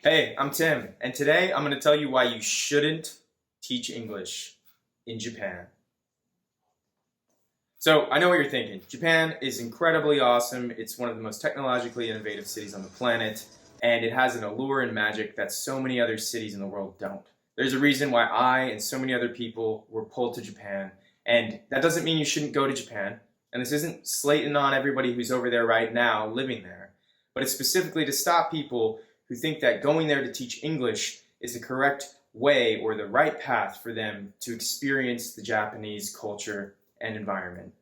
Hey, I'm Tim, and today I'm going to tell you why you shouldn't teach English in Japan. So, I know what you're thinking. Japan is incredibly awesome. It's one of the most technologically innovative cities on the planet, and it has an allure and magic that so many other cities in the world don't. There's a reason why I and so many other people were pulled to Japan, and that doesn't mean you shouldn't go to Japan. And this isn't slating on everybody who's over there right now living there, but it's specifically to stop people who think that going there to teach English is the correct way or the right path for them to experience the Japanese culture and environment.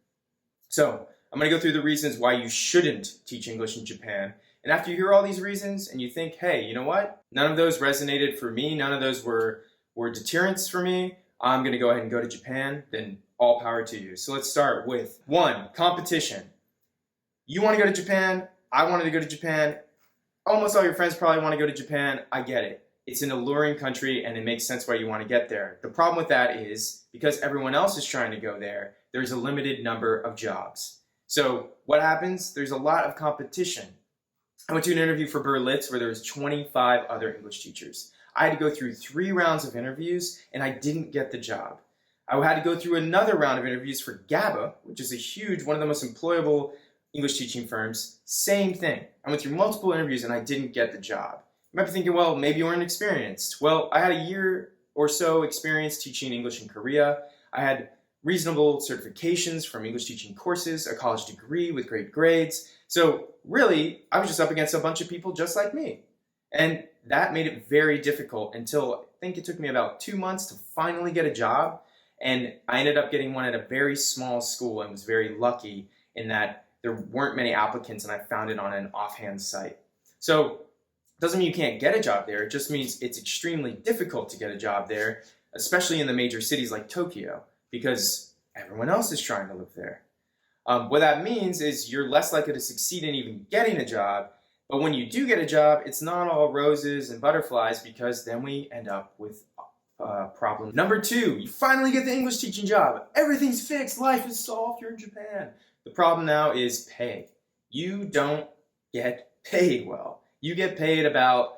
So, I'm going to go through the reasons why you shouldn't teach English in Japan. And after you hear all these reasons and you think, hey, you know what? None of those resonated for me. None of those were deterrents for me. I'm going to go ahead and go to Japan. Then all power to you. So let's start with 1, competition. You want to go to Japan. I wanted to go to Japan. Almost all your friends probably want to go to Japan. I get it. It's an alluring country and it makes sense why you want to get there. The problem with that is because everyone else is trying to go there, there's a limited number of jobs. So what happens? There's a lot of competition. I went to an interview for Berlitz where there was 25 other English teachers. I had to go through 3 rounds of interviews and I didn't get the job. I had to go through another round of interviews for GABA, which is one of the most employable English teaching firms. Same thing. I went through multiple interviews and I didn't get the job. You might be thinking, well, maybe you weren't experienced. Well, I had a year or so experience teaching English in Korea. I had reasonable certifications from English teaching courses, a college degree with great grades. So really, I was just up against a bunch of people just like me. And that made it very difficult until I think it took me about 2 months to finally get a job. And I ended up getting one at a very small school and was very lucky in that there weren't many applicants and I found it on an offhand site. So it doesn't mean you can't get a job there. It just means it's extremely difficult to get a job there, especially in the major cities like Tokyo, because everyone else is trying to live there. What that means is you're less likely to succeed in even getting a job, but when you do get a job, it's not all roses and butterflies because then we end up with problem. Number 2, you finally get the English teaching job. Everything's fixed. Life is solved. You're in Japan. The problem now is pay. You don't get paid well. You get paid about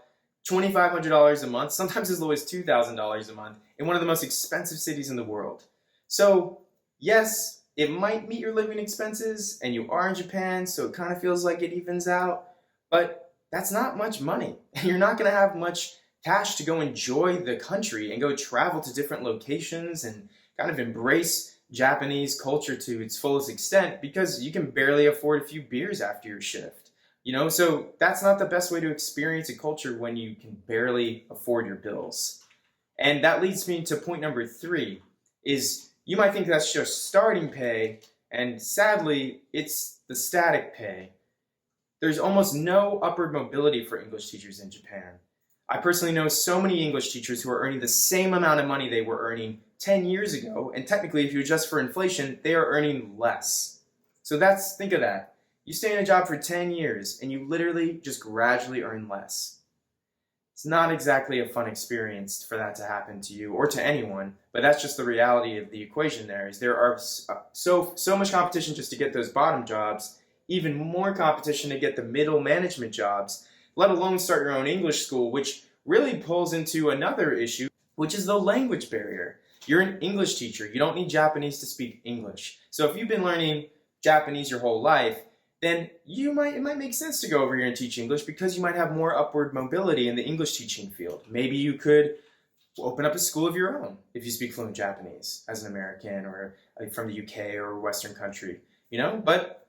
$2,500 a month, sometimes as low as $2,000 a month, in one of the most expensive cities in the world. So, yes, it might meet your living expenses, and you are in Japan, so it kind of feels like it evens out, but that's not much money. You're not going to have much cash to go enjoy the country and go travel to different locations and kind of embrace Japanese culture to its fullest extent because you can barely afford a few beers after your shift. So that's not the best way to experience a culture when you can barely afford your bills. And that leads me to point number 3 is you might think that's just starting pay, and sadly, it's the static pay. There's almost no upward mobility for English teachers in Japan. I personally know so many English teachers who are earning the same amount of money they were earning 10 years ago, and technically, if you adjust for inflation, they are earning less. So think of that. You stay in a job for 10 years, and you literally just gradually earn less. It's not exactly a fun experience for that to happen to you or to anyone, but that's just the reality of the equation there, is there are so much competition just to get those bottom jobs, even more competition to get the middle management jobs, let alone start your own English school, which really pulls into another issue, which is the language barrier. You're an English teacher. You don't need Japanese to speak English. So if you've been learning Japanese your whole life, then it might make sense to go over here and teach English because you might have more upward mobility in the English teaching field. Maybe you could open up a school of your own if you speak fluent Japanese as an American or from the UK or a Western country, But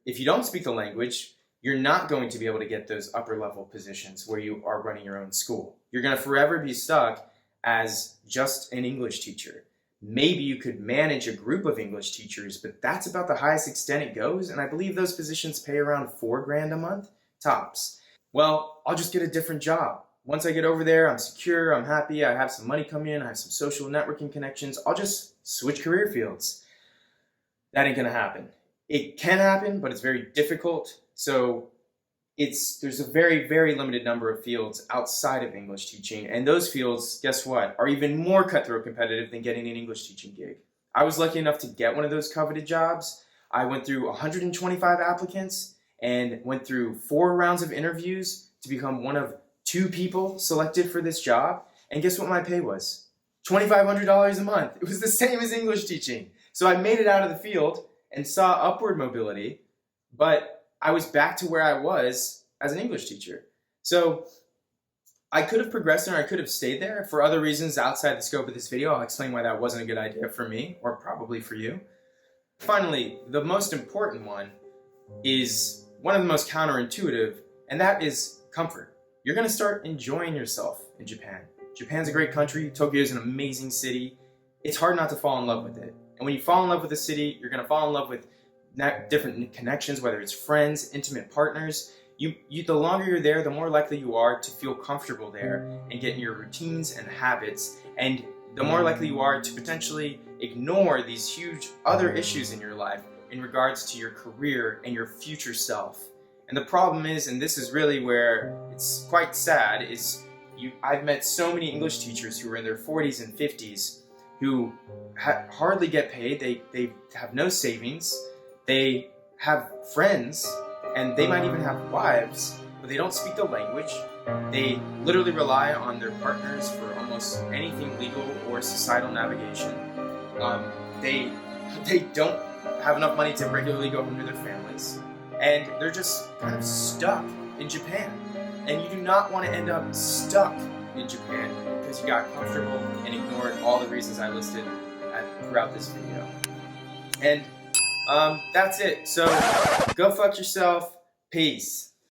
if you don't speak the language, you're not going to be able to get those upper level positions where you are running your own school. You're going to forever be stuck as just an English teacher. Maybe you could manage a group of English teachers, but that's about the highest extent it goes, and I believe those positions pay around $4,000 a month, tops. Well, I'll just get a different job. Once I get over there, I'm secure, I'm happy, I have some money coming in, I have some social networking connections, I'll just switch career fields. That ain't gonna happen. It can happen, but it's very difficult, so there's a very, very limited number of fields outside of English teaching, and those fields, guess what, are even more cutthroat competitive than getting an English teaching gig. I was lucky enough to get one of those coveted jobs. I went through 125 applicants and went through 4 rounds of interviews to become one of 2 people selected for this job, and guess what my pay was? $2,500 a month. It was the same as English teaching. So I made it out of the field and saw upward mobility, but I was back to where I was as an English teacher. So I could have progressed there, I could have stayed there for other reasons outside the scope of this video. I'll explain why that wasn't a good idea for me, or probably for you. Finally, the most important one is one of the most counterintuitive, and that is comfort. You're going to start enjoying yourself in Japan. Japan's a great country. Tokyo is an amazing city. It's hard not to fall in love with it. And when you fall in love with a city, you're going to fall in love with different connections, whether it's friends, intimate partners. The longer you're there, the more likely you are to feel comfortable there and get in your routines and habits, and the more likely you are to potentially ignore these huge other issues in your life in regards to your career and your future self. And the problem is, and this is really where it's quite sad, is I've met so many English teachers who are in their 40s and 50s who hardly get paid. They have no savings. They have friends, and they might even have wives, but they don't speak the language. They literally rely on their partners for almost anything legal or societal navigation. They don't have enough money to regularly go home to their families, and they're just kind of stuck in Japan. And you do not want to end up stuck in Japan because you got comfortable and ignored all the reasons I listed throughout this video. And that's it. So go fuck yourself. Peace.